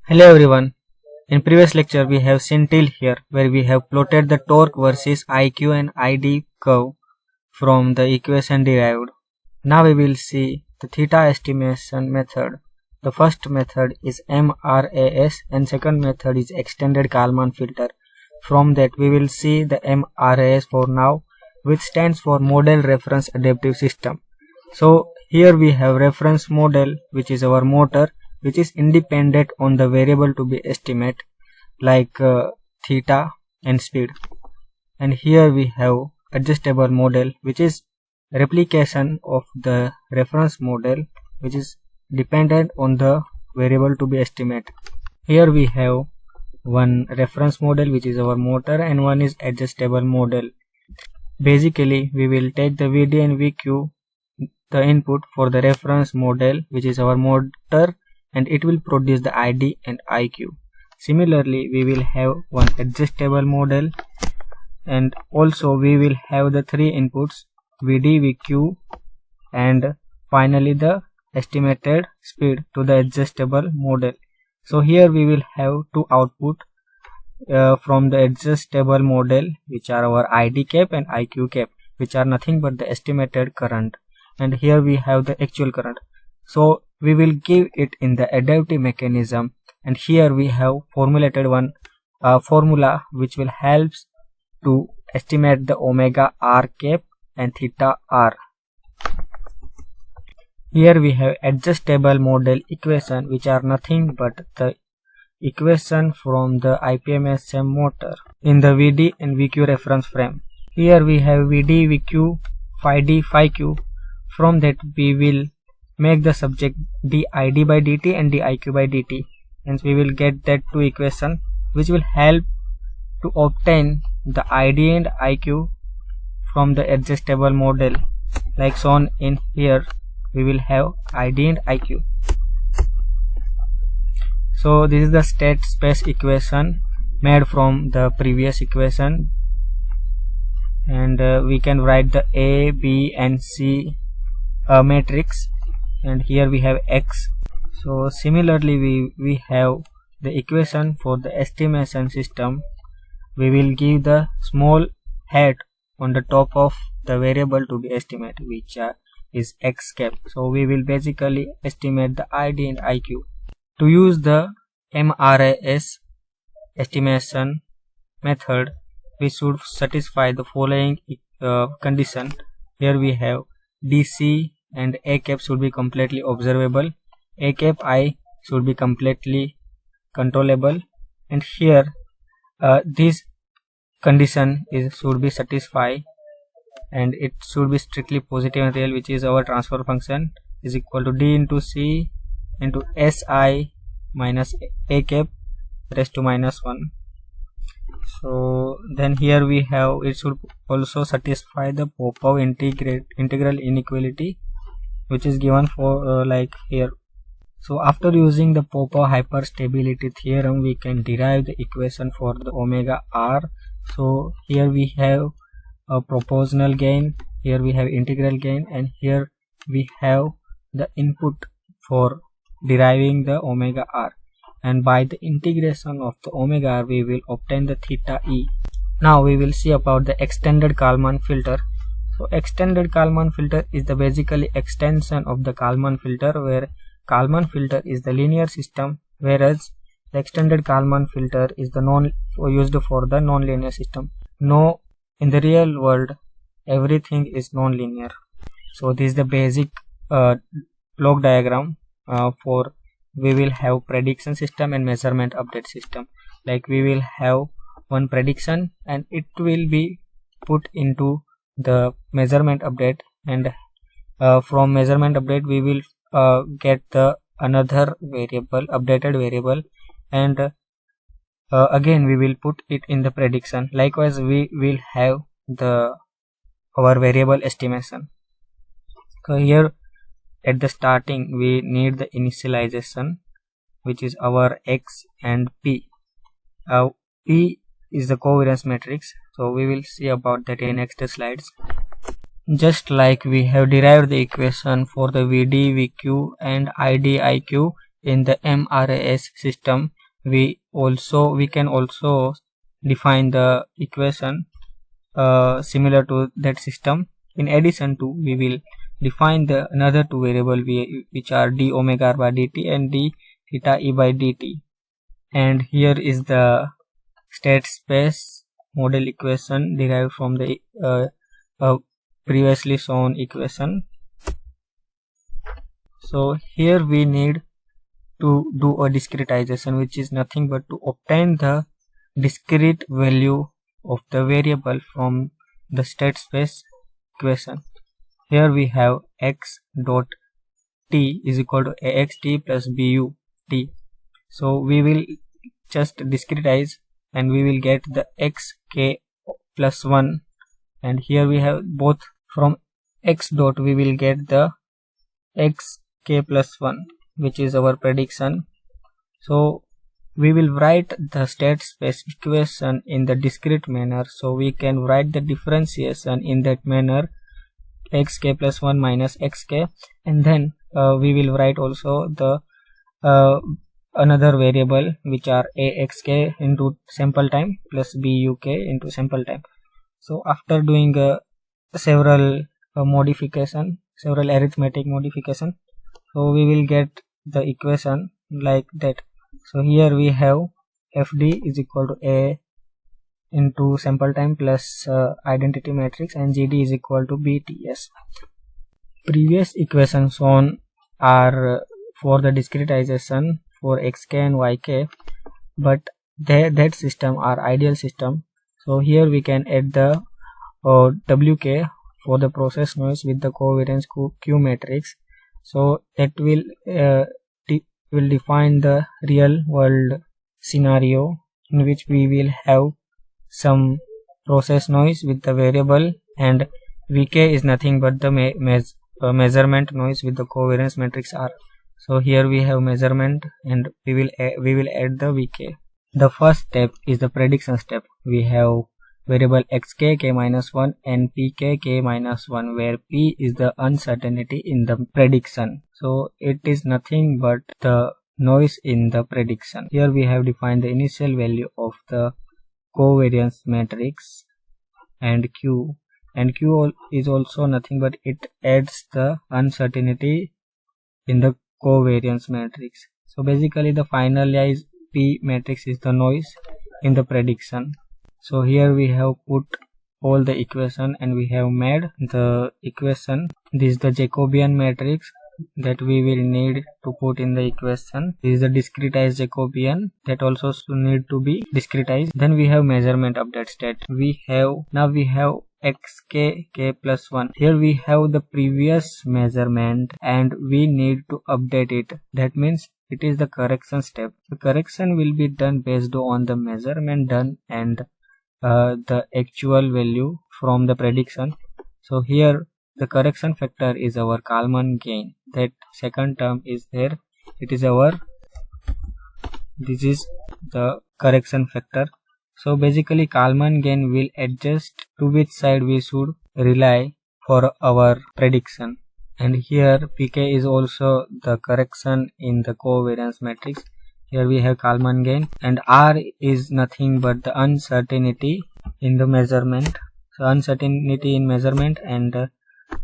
Hello everyone. In previous lecture we have seen till here where we have plotted the torque versus IQ and ID curve from the equation derived. Now we will see the theta estimation method. The first method is MRAS and second method is extended Kalman filter. From that we will see the MRAS for now, which stands for Model Reference Adaptive System. So here we have reference model, which is our motor, which is independent on the variable to be estimate like theta and speed. And here we have adjustable model, which is replication of the reference model, which is dependent on the variable to be estimate. Here we have one reference model, which is our motor, and one is adjustable model. Basically we will take the VD and VQ, the input for the reference model, which is our motor, and it will produce the ID and IQ. Similarly we will have one adjustable model, and also we will have the three inputs VD, VQ, and finally the estimated speed to the adjustable model. So here we will have two output from the adjustable model, which are our ID cap and IQ cap, which are nothing but the estimated current, and here we have the actual current. So we will give it in the adaptive mechanism, and here we have formulated one formula which will help to estimate the omega r cap and theta r. Here we have adjustable model equation, which are nothing but the equation from the IPMSM motor in the VD and VQ reference frame. Here we have VD, VQ, phi D, phi Q. From that we will make the subject dID by dt and dIQ by dt, and we will get that two equation which will help to obtain the ID and IQ from the adjustable model, like shown in here. We will have ID and IQ. So this is the state space equation made from the previous equation, and we can write the A, B and C matrix, and here we have X. So similarly we have the equation for the estimation system. We will give the small hat on the top of the variable to be estimated, which is X cap. So we will basically estimate the ID and IQ. To use the MRAS estimation method, we should satisfy the following condition. Here we have DC and A cap should be completely observable, A cap I should be completely controllable, and here this condition should be satisfied, and it should be strictly positive and real, which is our transfer function is equal to D into C into SI minus A cap raised to minus 1. So then here we have, it should also satisfy the Popov integral inequality, which is given for like here. So after using the Popov hyperstability theorem, we can derive the equation for the omega r. So here we have a proportional gain, here we have integral gain, and here we have the input for deriving the omega r, and by the integration of the omega r we will obtain the theta e. Now we will see about the extended Kalman filter. So extended Kalman filter is the basically extension of the Kalman filter, where Kalman filter is the linear system, whereas the extended Kalman filter is the used for the non-linear system. No, in the real world everything is non-linear. So this is the basic block diagram for we will have prediction system and measurement update system. Like we will have one prediction and it will be put into the measurement update, and from measurement update we will get the another variable, updated variable, and again we will put it in the prediction. Likewise we will have our variable estimation. So here at the starting we need the initialization, which is our X and P. P is the covariance matrix, so we will see about that in next slides. Just like we have derived the equation for the VD, VQ and ID, IQ in the MRAS system, we can also define the equation similar to that system. In addition to, we will define the another two variable which are d omega r by dt and d theta e by dt. And here is the state space model equation derived from the previously shown equation. So here we need to do a discretization, which is nothing but to obtain the discrete value of the variable from the state space equation. Here we have x dot t is equal to axt plus bu t. So we will just discretize and we will get the xk plus 1, and here we have both. From x dot we will get the xk plus 1, which is our prediction. So we will write the state space equation in the discrete manner, so we can write the differentiation in that manner, xk plus 1 minus xk, and then we will write also the another variable which are axk into sample time plus buk into sample time. So after doing several arithmetic modification, so we will get the equation like that. So here we have fd is equal to a into sample time plus identity matrix, and gd is equal to bts. Previous equations shown are for the discretization for xk and yk, but that system are ideal system. So here we can add the wk for the process noise with the covariance q matrix. So that will define the real world scenario in which we will have some process noise with the variable, and vk is nothing but the measurement noise with the covariance matrix r. So here we have measurement and we will add the vk. The first step is the prediction step. We have variable xk k minus 1 and pk k minus 1, where p is the uncertainty in the prediction. So it is nothing but the noise in the prediction. Here we have defined the initial value of the covariance matrix, and q is also nothing but it adds the uncertainty in the covariance matrix. So basically the finalized p matrix is the noise in the prediction. So here we have put all the equation and we have made the equation. This is the Jacobian matrix that we will need to put in the equation. This is the discretized Jacobian that also need to be discretized. Then we have measurement of that state. Now we have xk k plus 1. Here we have the previous measurement and we need to update it. That means it is the correction step. The correction will be done based on the measurement done and the actual value from the prediction. So here the correction factor is our Kalman gain. That second term is there. This is the correction factor. So basically Kalman gain will adjust to which side we should rely for our prediction. And here pk is also the correction in the covariance matrix. Here we have Kalman gain, and r is nothing but the uncertainty in the measurement. So uncertainty in measurement, and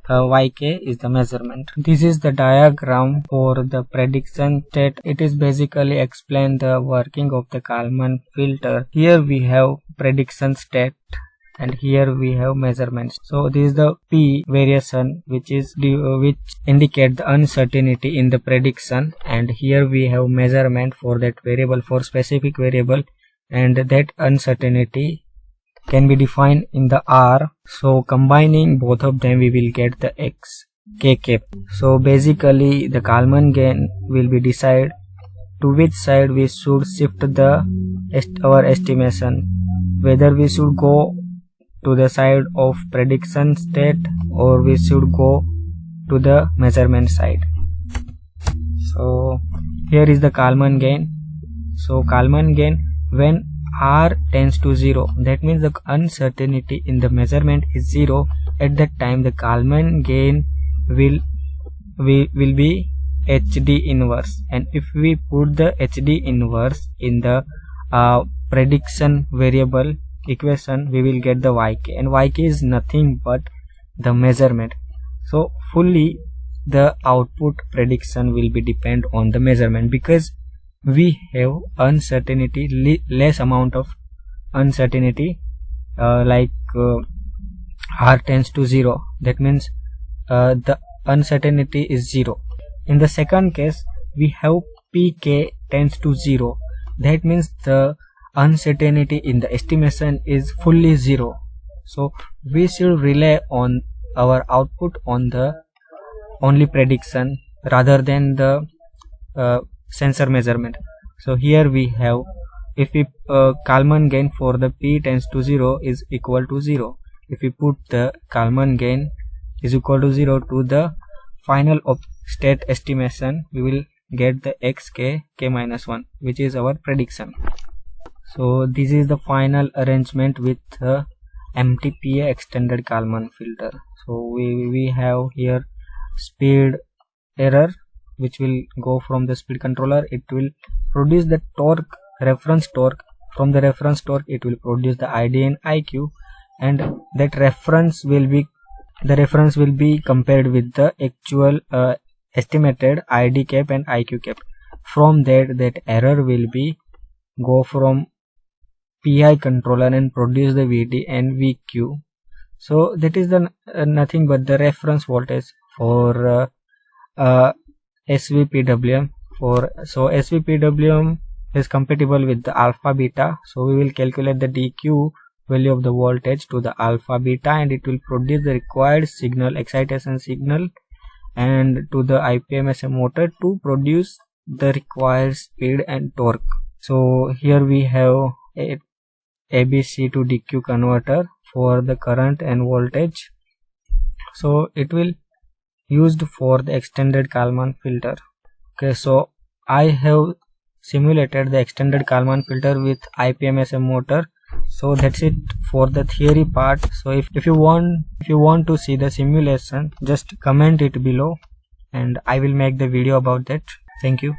yk is the measurement. This is the diagram for the prediction state. It is basically explain the working of the Kalman filter. Here we have prediction state and here we have measurements. So this is the p variation which indicate the uncertainty in the prediction, and here we have measurement for that variable, for specific variable, and that uncertainty can be defined in the r. So combining both of them we will get the xk. So basically the Kalman gain will be decided to which side we should shift our estimation, whether we should go to the side of prediction state or we should go to the measurement side. So here is the Kalman gain. So Kalman gain, when r tends to 0, that means the uncertainty in the measurement is 0. At that time the Kalman gain will be HD inverse, and if we put the HD inverse in the prediction variable equation, we will get the yk, and yk is nothing but the measurement. So fully the output prediction will be depend on the measurement, because we have uncertainty, less amount of uncertainty, like r tends to 0. That means the uncertainty is 0. In the second case, we have pk tends to 0. That means the uncertainty in the estimation is fully 0. So we should rely on our output on the only prediction rather than the sensor measurement. So here we have, if we Kalman gain for the p tends to 0 is equal to 0. If we put the Kalman gain is equal to 0 to the final state estimation, we will get the xk k minus 1, which is our prediction. So this is the final arrangement with MTPA extended Kalman filter. So we have here speed error, which will go from the speed controller. It will produce the torque, reference torque. From the reference torque, it will produce the ID and IQ, and that reference will be compared with the actual estimated ID cap and IQ cap. From that error will be go from PI controller and produce the VD and VQ. So that is the nothing but the reference voltage for SVPWM. So SVPWM is compatible with the alpha beta. So we will calculate the DQ value of the voltage to the alpha beta, and it will produce the required signal, excitation signal, and to the IPMSM motor to produce the required speed and torque. So here we have a ABC to DQ converter for the current and voltage. So it will used for the extended Kalman filter. Okay, so I have simulated the extended Kalman filter with IPMSM motor. So that's it for the theory part. So if you want to see the simulation, just comment it below and I will make the video about that. Thank you.